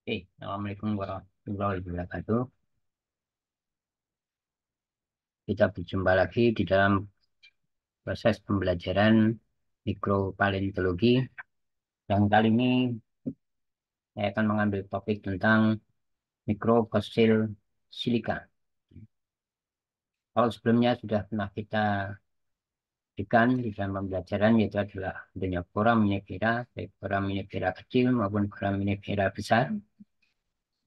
Assalamualaikum warahmatullahi wabarakatuh. Kita berjumpa lagi di dalam proses pembelajaran mikropaleontologi. Yang kali ini saya akan mengambil topik tentang mikrofosil silika. Kalau sebelumnya sudah pernah kita berikan di dalam pembelajaran, yaitu adalah adanya foraminifera, baik foraminifera kecil maupun foraminifera besar,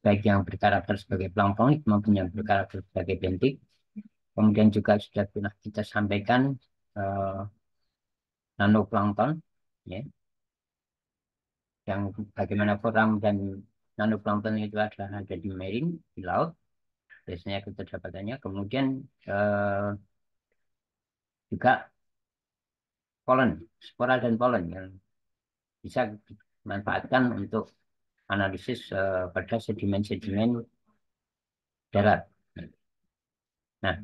baik yang berkarakter sebagai plankton maupun yang berkarakter sebagai bentik. Kemudian juga sudah pernah kita sampaikan eh, nanoplankton, ya, yang bagaimana koram dan nanoplankton itu adalah ada di marine, di laut, biasanya keterdapatannya. Kemudian eh, juga polen, spora dan polen yang bisa dimanfaatkan untuk analisis pada sedimen-sedimen darat. Nah,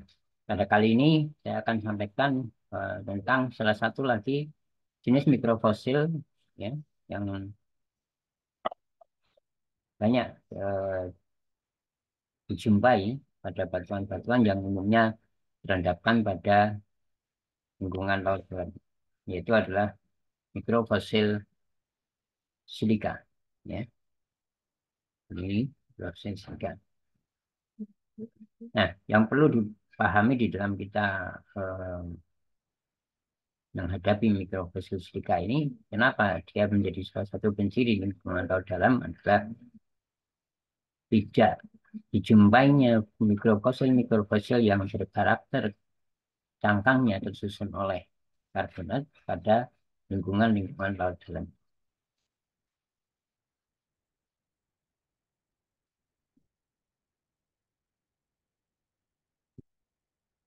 pada kali ini saya akan sampaikan tentang salah satu lagi jenis mikrofosil, ya, yang banyak dijumpai pada batuan-batuan yang umumnya terendapkan pada lingkungan laut dalam, yaitu adalah mikrofosil silika. Ya, ini mikrofosil silika. Nah, yang perlu dipahami di dalam kita eh, menghadapi mikrofosil silika ini, kenapa dia menjadi salah satu penciri lingkungan laut dalam adalah tidak dijumpainya mikrofosil yang berkarakter cangkangnya tersusun oleh karbonat pada lingkungan-lingkungan laut dalam.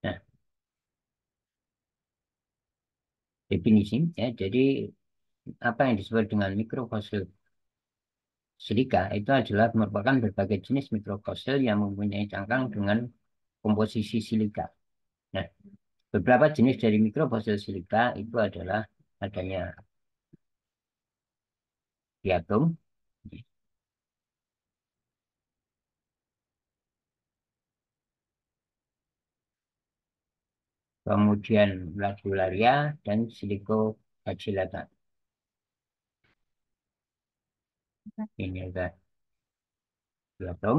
Nah, definisi, ya, jadi apa yang disebut dengan mikrofosil silika itu adalah merupakan berbagai jenis mikrofosil yang mempunyai cangkang dengan komposisi silika. Nah, beberapa jenis dari mikrofosil silika itu adalah adanya diatom, kemudian radiolaria dan silicobacillata. Ini adalah diatom,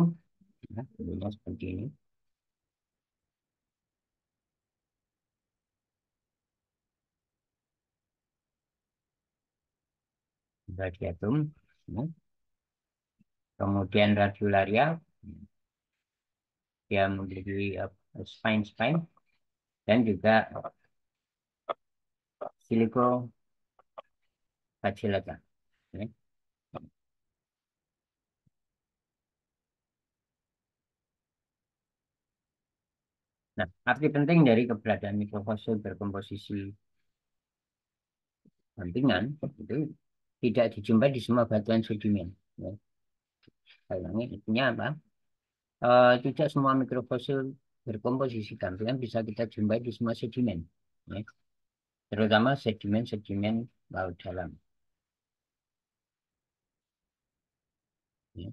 ya, bentuknya seperti ini. Radiatum, ya. Kemudian radiolaria, dia memiliki spine-spine dan juga silicobacillata. Ya. Nah, arti penting dari keberadaan mikrofosil berkomposisi sampingan itu tidak dijumpai di semua batuan sedimen. Ya. Saya ulangi, artinya apa? Tidak semua mikrofosil berkomposisi sampingan bisa kita jumpai di semua sedimen, ya. Terutama sedimen-sedimen laut dalam. Ya.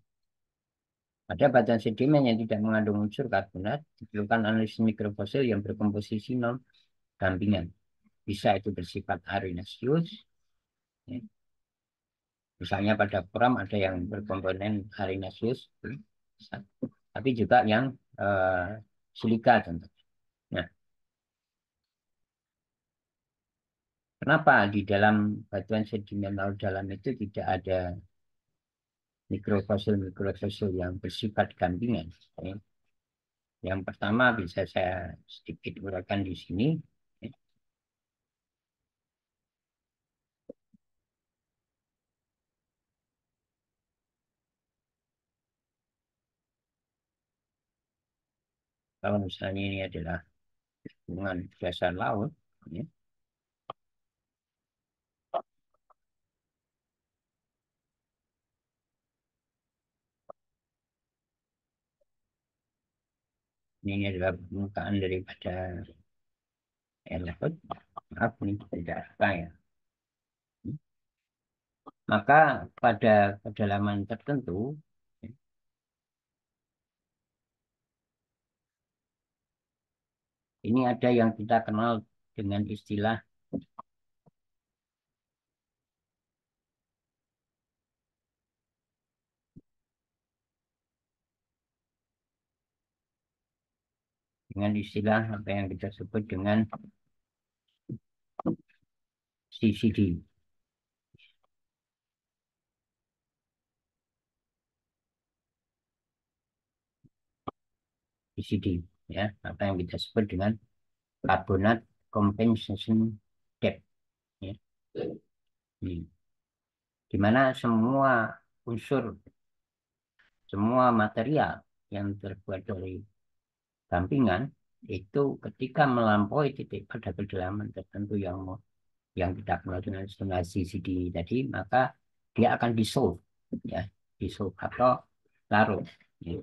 Ada batuan sedimen yang tidak mengandung unsur karbonat, diperlukan analisis mikrofosil yang berkomposisi non-dampingan. Bisa itu bersifat arenaceous, ya. Misalnya pada koram ada yang berkomponen arenaceous, tapi juga yang eh, silika contohnya. Nah, kenapa di dalam batuan sedimen laut dalam itu tidak ada mikrofosil yang bersifat gampingan? Ya. Yang pertama bisa saya sedikit uraikan di sini. Ya. Kalau misalnya ini adalah hubungan dasar laut, ya. Ini adalah permukaan daripada air laut. Maaf, ini tidak apa ya. Maka pada kedalaman tertentu, Ini ada yang kita kenal dengan istilah apa yang kita sebut dengan CCD. CCD, ya, apa yang kita sebut dengan carbonate compensation debt, ya. Hmm. Di mana semua material yang terbuat dari dampingan itu ketika melampaui titik pada kedalaman tertentu yang kita kenal dengan istilah CCD tadi, maka dia akan dissolve, ya, dissolve atau larut, ya,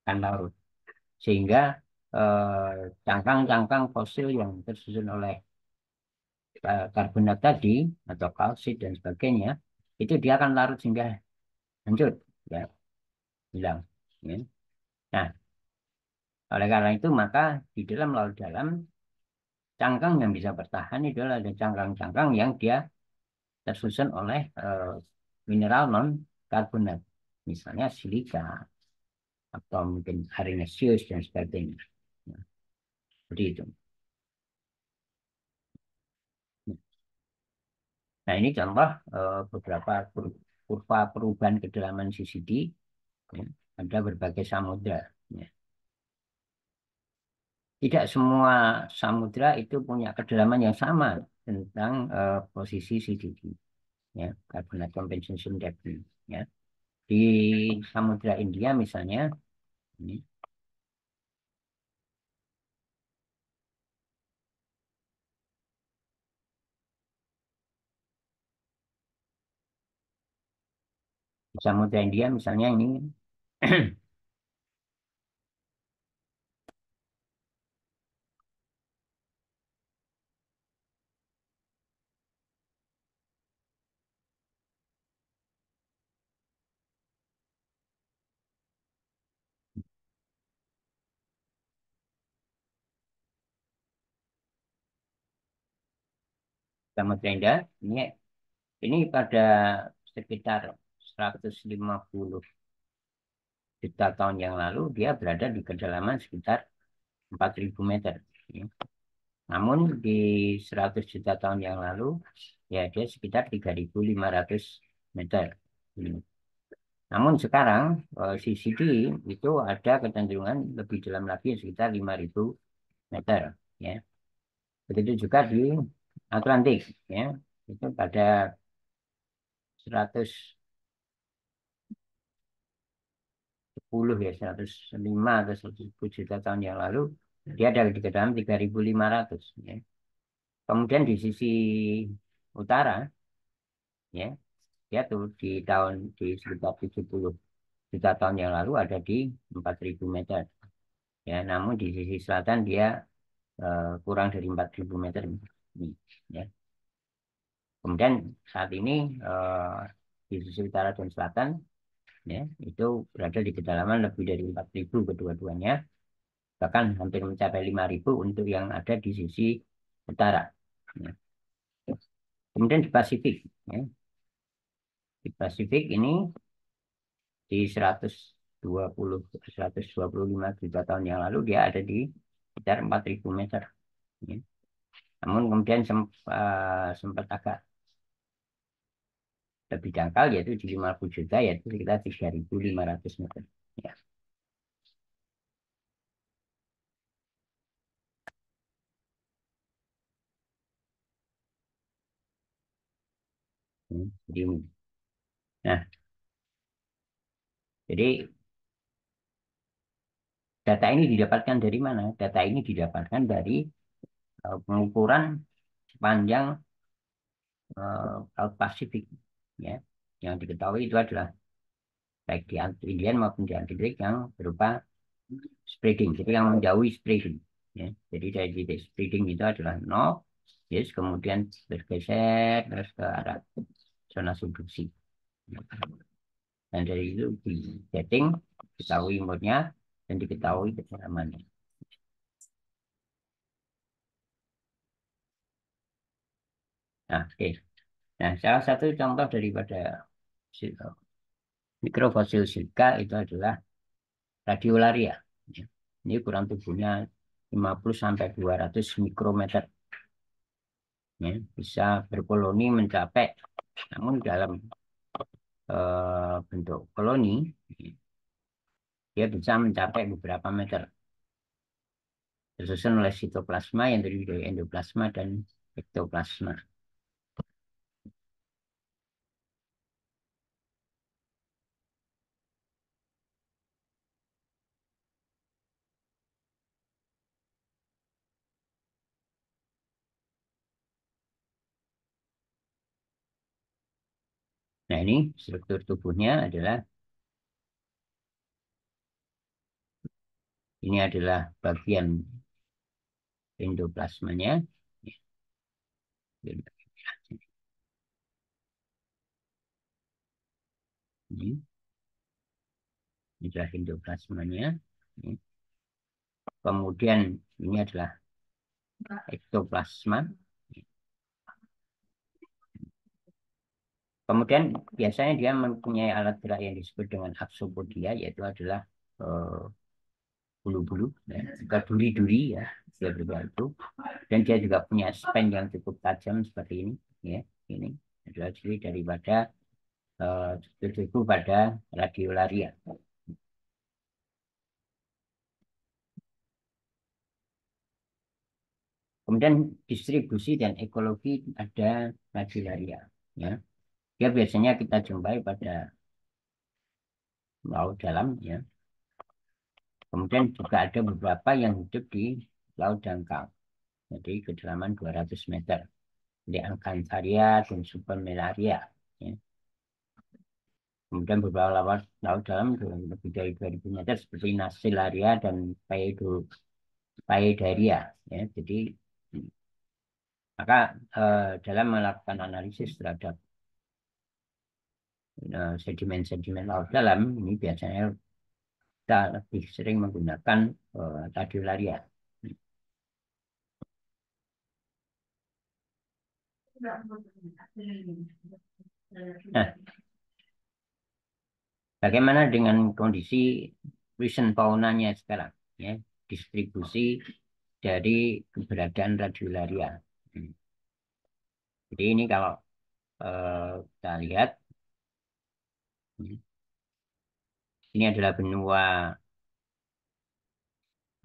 akan larut, sehingga cangkang-cangkang fosil yang tersusun oleh karbonat tadi atau kalsit dan sebagainya itu dia akan larut sehingga hancur, ya, hilang, ya. Nah, oleh karena itu maka di dalam laut dalam cangkang yang bisa bertahan itu adalah ada cangkang-cangkang yang dia tersusun oleh mineral non karbonat, misalnya silika atau mungkin arenaceous dan sebagainya. Nah, seperti itu. Nah, ini contoh beberapa kurva perubahan kedalaman CCD, ya. Ada berbagai samudra, ya. Tidak semua samudra itu punya kedalaman yang sama tentang posisi CCD, ya, carbonate compensation depth, ya. Di Samudra India misalnya, ini di Samudra India misalnya ini Samudra India ini pada sekitar 150 juta tahun yang lalu dia berada di kedalaman sekitar 4.000 meter, ya. Namun di 100 juta tahun yang lalu ya dia sekitar 3.500 meter. Hmm. Namun sekarang CCD itu ada kecenderungan lebih dalam lagi sekitar 5.000 meter, ya. Begitu juga di Atlantik, ya. Itu pada 110 ya 105 atau 110 juta tahun yang lalu dia ada di kedalaman 3.500, ya. Kemudian di sisi utara, ya, dia tuh di sekitar 70 juta tahun yang lalu ada di 4.000 meter, ya. Namun di sisi selatan dia kurang dari 4.000 meter, ya. Kemudian saat ini di sisi utara dan selatan, ya, itu berada di kedalaman lebih dari 4.000 kedua-duanya, bahkan hampir mencapai 5.000 untuk yang ada di sisi utara, ya. Kemudian di Pasifik, ya. Di Pasifik ini di 125 juta tahun yang lalu dia ada di sekitar 4.000 meter, ya. Namun kemudian sempat agak lebih dangkal yaitu di 50 juta yaitu sekitar 3.500 meter, ya. Jadi, nah, jadi data ini didapatkan dari mana? Data ini didapatkan dari pengukuran sepanjang Laut Pasifik, ya. Yang diketahui itu adalah baik di Indian maupun di Atlantik yang berupa spreading, jadi yang menjauhi spreading, ya. Jadi dari titik spreading itu adalah nol, yes, kemudian bergeser terus ke arah zona subduksi. Dan dari itu di setting, diketahui umurnya dan diketahui kedalamannya. Nah, oke. Nah, salah satu contoh daripada mikrofosil silika itu adalah radiolaria. Ya. Ini ukuran tubuhnya 50 sampai 200 mikrometer. Ya. Bisa berkoloni mencapai, namun dalam bentuk koloni, dia bisa mencapai beberapa meter. Tersusun oleh sitoplasma yang terdiri dari endoplasma dan ektoplasma. Nah, ini struktur tubuhnya adalah, ini adalah bagian endoplasmanya. Ini adalah endoplasmanya. Kemudian ini adalah ektoplasma. Kemudian biasanya dia mempunyai alat gerak yang disebut dengan aksopodia, yaitu adalah eh, bulu-bulu, ya, juga duri-duri, ya, dia berbatu. Dan dia juga punya spen yang cukup tajam seperti ini, ya. Ini adalah ciri daripada struktur pada radiolaria. Kemudian distribusi dan ekologi ada radiolaria, ya. Dia biasanya kita jumpai pada laut dalam, ya. Kemudian juga ada beberapa yang hidup di laut dangkal, jadi kedalaman 200 meter. Di Alcantaria dan Supermellaria, ya. Kemudian beberapa laut dalam lebih dari 2000 meter seperti Nasilaria dan Paedaria. Ya. Jadi maka dalam melakukan analisis terhadap sedimen-sedimen laut dalam ini biasanya kita lebih sering menggunakan radiolaria. Nah, bagaimana dengan kondisi recent faunanya sekarang? Ya, distribusi dari keberadaan radiolaria. Hmm. Jadi ini kalau kita lihat, hmm, ini adalah benua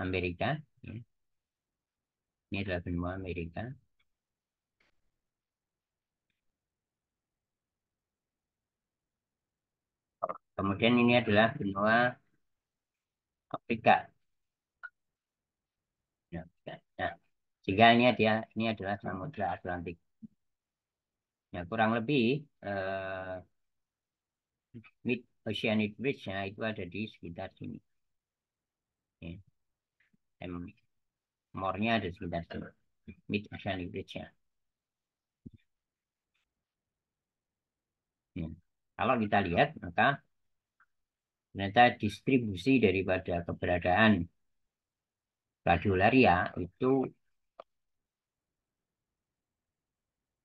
Amerika. Ya. Ini adalah benua Amerika. Kemudian ini adalah benua Afrika. Ya, nah, sehingga ini adalah Samudra Atlantik. Ya, kurang lebih mid oceanic ridge-nya itu ada di sekitar sini. Ya. More-nya ada sekitar sini. Mid oceanic ridge-nya. Ya. Kalau kita lihat, maka ternyata distribusi daripada keberadaan radiolaria itu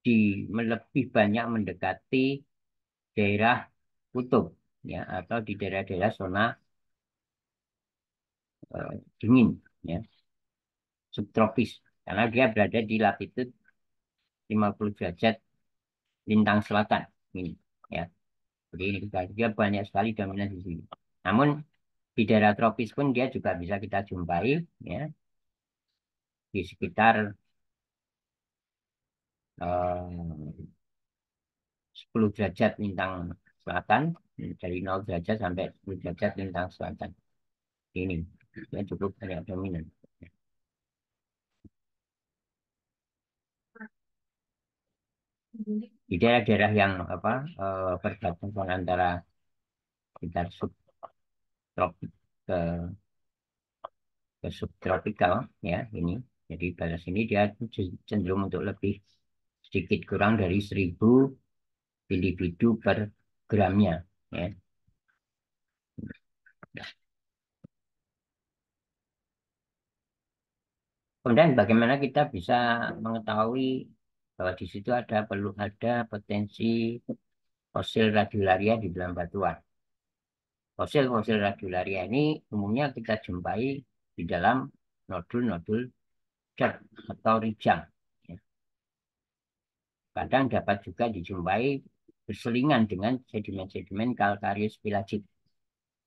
lebih banyak mendekati daerah kutub, ya, atau di daerah-daerah zona dingin, ya, subtropis, karena dia berada di latitude 50 derajat lintang selatan ini, ya. Jadi ini dia banyak sekali dominan di sini. Namun di daerah tropis pun dia juga bisa kita jumpai, ya, di sekitar 10 derajat lintang selatan, dari 0 derajat sampai 10 derajat lintang selatan. Ini dia cukup banyak dominan. Di daerah-daerah yang apa perbatasan antara sekitar subtropik ke subtropikal, ya, ini. Jadi pada sini dia cenderung untuk lebih sedikit kurang dari 1000 individu per gramnya, ya. Kemudian bagaimana kita bisa mengetahui bahwa di situ perlu ada potensi fosil radiolaria di dalam batuan. Fosil-fosil radiolaria ini umumnya kita jumpai di dalam nodul-nodul cat atau rijang. Ya. Kadang dapat juga dijumpai berselingan dengan sedimen-sedimen kalkarius pelagik.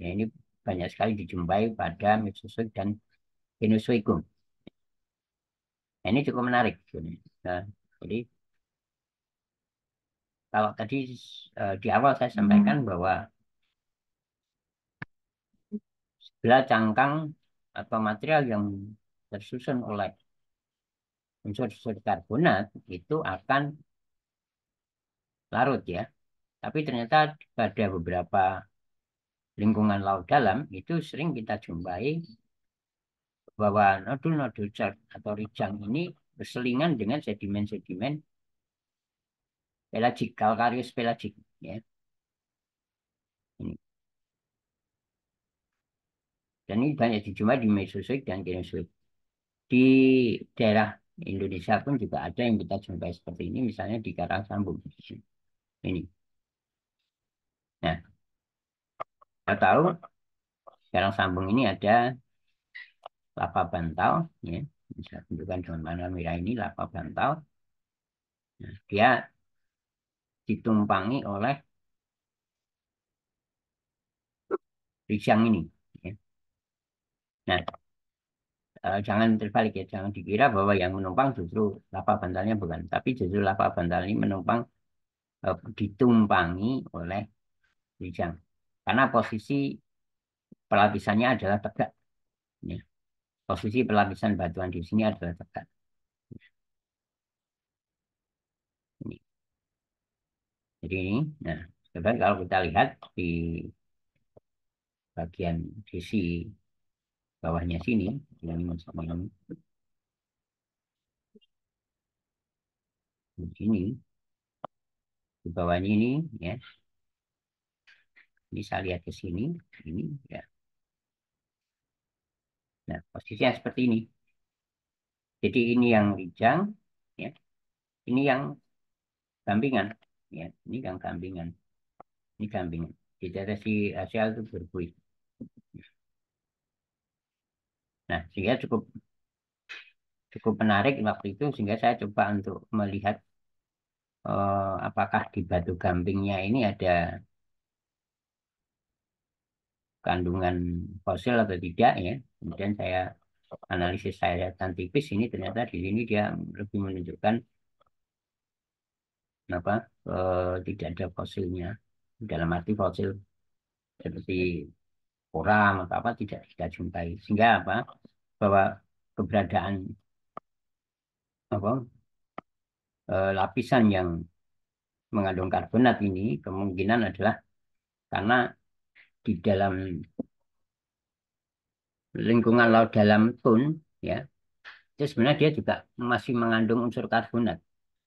Ya, ini banyak sekali dijumpai pada Mesozoik dan Penozoikum. Nah, ini cukup menarik. Nah, jadi kalau tadi di awal saya sampaikan bahwa sebelah cangkang atau material yang tersusun oleh unsur-unsur karbonat itu akan larut ya. Tapi ternyata pada beberapa lingkungan laut dalam itu sering kita jumpai bahwa nodul-nodul cat atau rijang ini berselingan dengan sedimen-sedimen pelagik, kalkarius pelagik ya. Ini. Dan ini banyak dijumpai di Mesozoik dan Kenozoik. Di daerah Indonesia pun juga ada yang kita jumpai seperti ini, misalnya di Karang Sambung. Ini. Nah, kita tahu Karang Sambung ini ada lava bantal, ya. Bisa tunjukkan dengan warna merah ini lava bantal. Nah, dia ditumpangi oleh rijang ini. Ya. Nah, jangan terbalik ya, jangan dikira bahwa yang menumpang justru lava bantalnya bukan, tapi justru lava bantal ini menumpang ditumpangi oleh rijang. Karena posisi pelapisannya adalah tegak. Ya. Posisi pelapisan batuan di sini adalah tegak. Ini. Jadi ini, nah, coba kalau kita lihat di bagian sisi bawahnya sini, yang di sini, di bawahnya ini, ya, ini saya lihat ke sini, ini, ya. Nah, posisinya seperti ini. Jadi ini yang rijang, ya, ini yang gampingan, ya, ini yang gampingan, ini gampingan. Di daerah si Asia itu berbuih. Nah, sehingga cukup cukup menarik waktu itu sehingga saya coba untuk melihat apakah di batu gampingnya ini ada kandungan fosil atau tidak ya. Kemudian saya analisis saya tipis ini ternyata di sini dia lebih menunjukkan apa tidak ada fosilnya dalam arti fosil seperti koram atau apa tidak kita jumpai sehingga apa bahwa keberadaan apa lapisan yang mengandung karbonat ini kemungkinan adalah karena di dalam lingkungan laut dalam pun ya itu sebenarnya dia juga masih mengandung unsur karbonat.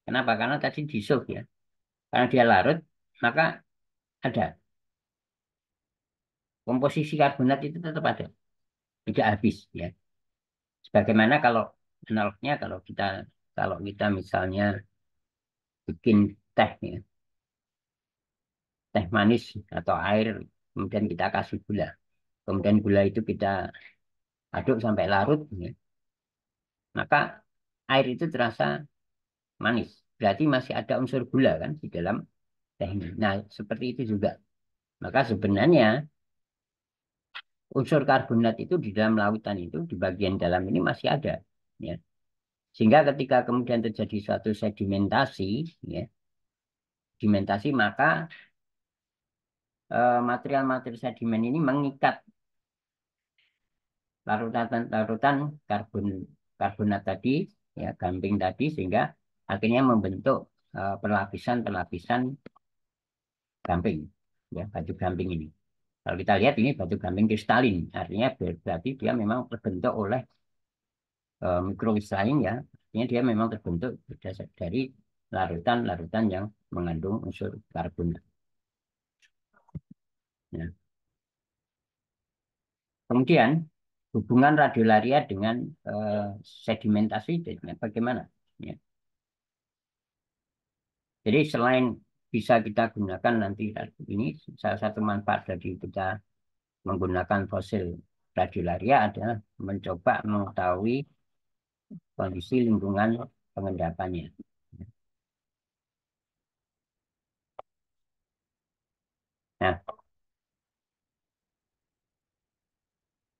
Kenapa? Karena tadi dissolve ya. Karena dia larut, maka ada komposisi karbonat itu tetap ada, tidak habis ya. Sebagaimana kalau analognya kalau kita misalnya bikin teh ya, teh manis atau air, kemudian kita kasih gula, kemudian gula itu kita aduk sampai larut, ya, maka air itu terasa manis. Berarti masih ada unsur gula kan di dalam teh ini. Nah, seperti itu juga. Maka sebenarnya unsur karbonat itu di dalam lautan itu di bagian dalam ini masih ada. Ya. Sehingga ketika kemudian terjadi suatu sedimentasi, ya, sedimentasi maka material-material sedimen ini mengikat larutan-larutan karbonat tadi, ya, gamping tadi, sehingga akhirnya membentuk perlapisan-perlapisan gamping, ya, batu gamping ini. Kalau kita lihat ini batu gamping kristalin, artinya berarti dia memang terbentuk oleh mikrokristalin ya, artinya dia memang terbentuk berdasar dari larutan-larutan yang mengandung unsur karbon. Ya. Kemudian hubungan radiolaria dengan sedimentasi bagaimana? Ya. Jadi selain bisa kita gunakan nanti ini salah satu manfaat dari kita menggunakan fosil radiolaria adalah mencoba mengetahui kondisi lingkungan pengendapannya. Nah,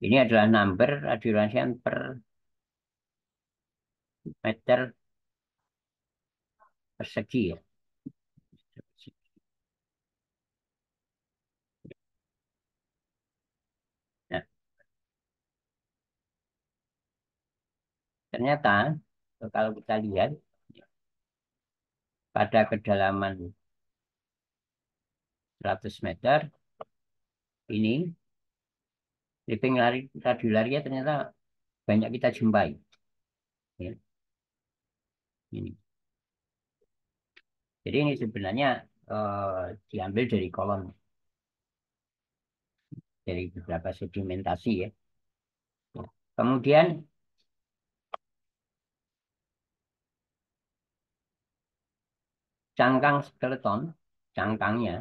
ini adalah number radiolarian per meter persegi ya. Nah, ternyata kalau kita lihat pada kedalaman 100 meter ini living radiolaria ternyata banyak kita jumpai. Ya, ini. Jadi ini sebenarnya diambil dari kolom dari beberapa sedimentasi ya. Kemudian cangkang skeleton, cangkangnya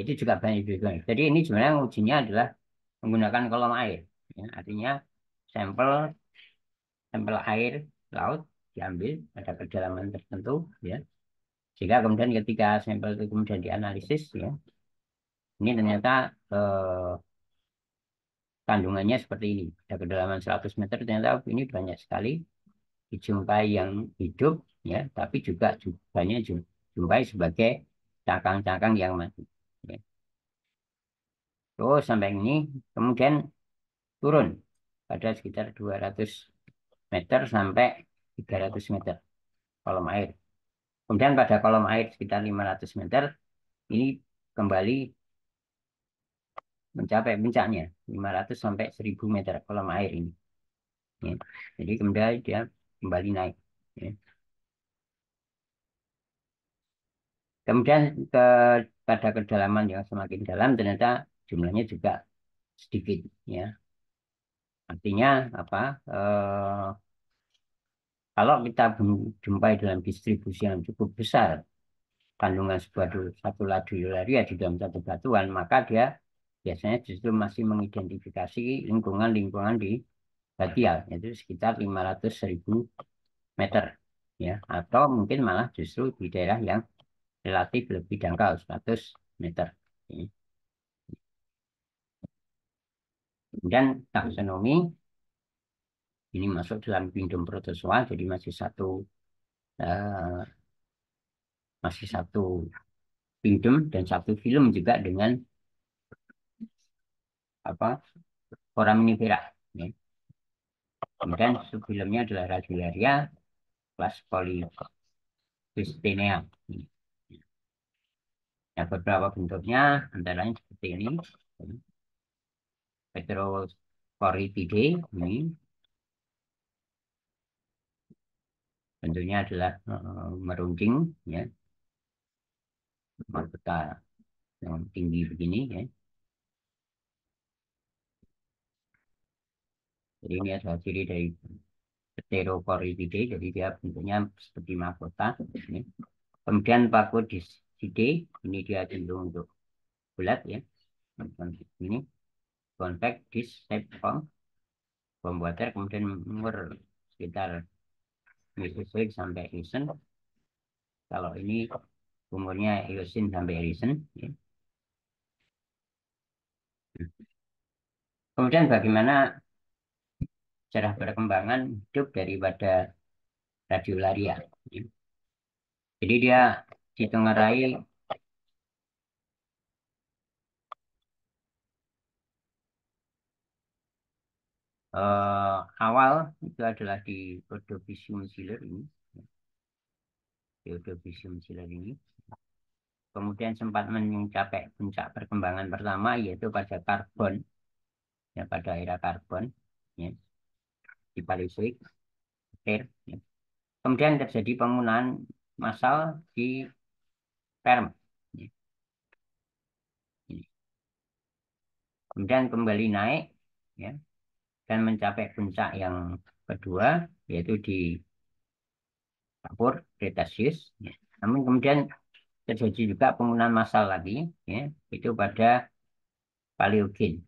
itu juga banyak juga. Jadi ini sebenarnya ujinya adalah menggunakan kolom air. Ya, artinya sampel sampel air laut diambil pada kedalaman tertentu, ya. Sehingga kemudian ketika sampel itu kemudian dianalisis, ya, ini ternyata kandungannya seperti ini. Pada kedalaman 100 meter ternyata ini banyak sekali dijumpai yang hidup, ya, tapi juga banyak jumpai sebagai cangkang-cangkang yang mati. Ya. Terus sampai ini kemudian turun pada sekitar 200 meter sampai 300 meter kolom air. Kemudian pada kolom air sekitar 500 meter ini kembali mencapai puncaknya 500 sampai 1000 meter kolom air ini. Ya. Jadi kemudian dia kembali naik. Ya. Kemudian ke pada kedalaman yang semakin dalam ternyata jumlahnya juga sedikit. Ya. Artinya apa? Kalau kita jumpai dalam distribusi yang cukup besar kandungan satu ladularia di dalam satu batuan, maka dia biasanya justru masih mengidentifikasi lingkungan-lingkungan di radial, yaitu sekitar 500.000 meter. Ya, atau mungkin malah justru di daerah yang relatif lebih dangkal, 100 meter. Ya. Kemudian taksonomi ini masuk dalam kingdom protozoa, jadi eh, masih satu kingdom dan satu film juga dengan apa foraminifera. Ya. Kemudian subfilmnya adalah Radiolaria kelas Polycystinea. Ya, beberapa bentuknya antara lain seperti ini. Heterochorididae ini bentuknya adalah meruncing, ya, mahkota yang tinggi begini, ya. Jadi ini adalah ciri dari Heterochorididae, jadi dia bentuknya seperti mahkota. Ya. Kemudian Pachydidae, ini dia cenderung untuk bulat, ya. Ini convex dish shape form bom water, kemudian umur sekitar Mesozoik sampai Eosen. Kalau ini umurnya Eosin sampai Eosen. Ya. Kemudian bagaimana cara perkembangan hidup daripada radiolaria. Ya. Jadi dia ditengarai awal itu adalah di Ordovicium siler ini, di Ordovicium siler ini. Kemudian sempat mencapai puncak perkembangan pertama yaitu pada karbon, ya, pada era karbon, ya, di Paleozoik akhir. Ya. Kemudian terjadi penggunaan massal di Perm. Ya. Ini. Kemudian kembali naik, ya, dan mencapai puncak yang kedua yaitu di Kapur Cretaceous. Ya. Namun kemudian terjadi juga penggunaan massal lagi, ya, itu pada Paleogen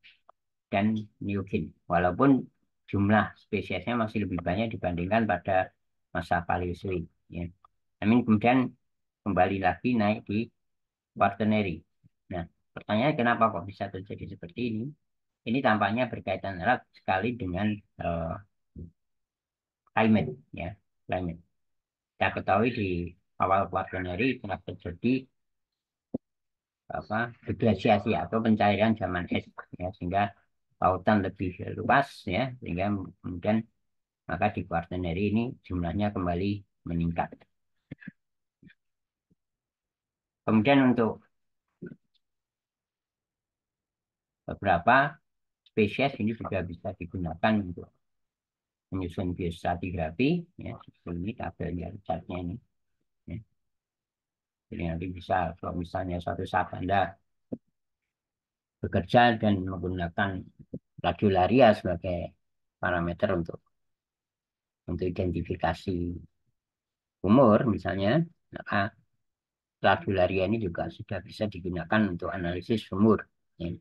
dan Neogen. Walaupun jumlah spesiesnya masih lebih banyak dibandingkan pada masa Paleozoik. Ya. Namun kemudian kembali lagi naik di Quaternary. Nah, pertanyaannya kenapa kok bisa terjadi seperti ini? Ini tampaknya berkaitan erat sekali dengan eh, climate, ya, climate. Kita ketahui di awal Quaternary telah terjadi apa deglasiasi atau pencairan zaman es, ya, sehingga lautan lebih luas, ya, sehingga kemudian maka di Quaternary ini jumlahnya kembali meningkat. Kemudian untuk beberapa spesies ini juga bisa digunakan untuk menyusun biostratigrafi, ya, seperti ini tabelnya chartnya ini, ya. Jadi nanti bisa kalau misalnya suatu saat Anda bekerja dan menggunakan radiolaria sebagai parameter untuk identifikasi umur misalnya, maka radiolaria ini juga sudah bisa digunakan untuk analisis umur, ya.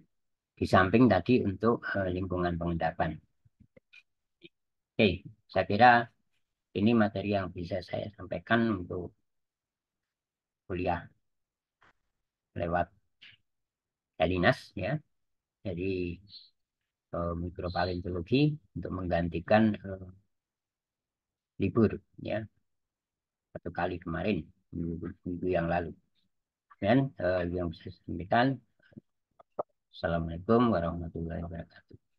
Di samping tadi untuk lingkungan pengendapan. Oke, saya kira ini materi yang bisa saya sampaikan untuk kuliah lewat Dalinas, ya. Jadi mikropaleontologi untuk menggantikan libur, ya, satu kali kemarin minggu yang lalu. Dan yang bisa saya sampaikan, Assalamualaikum warahmatullahi wabarakatuh.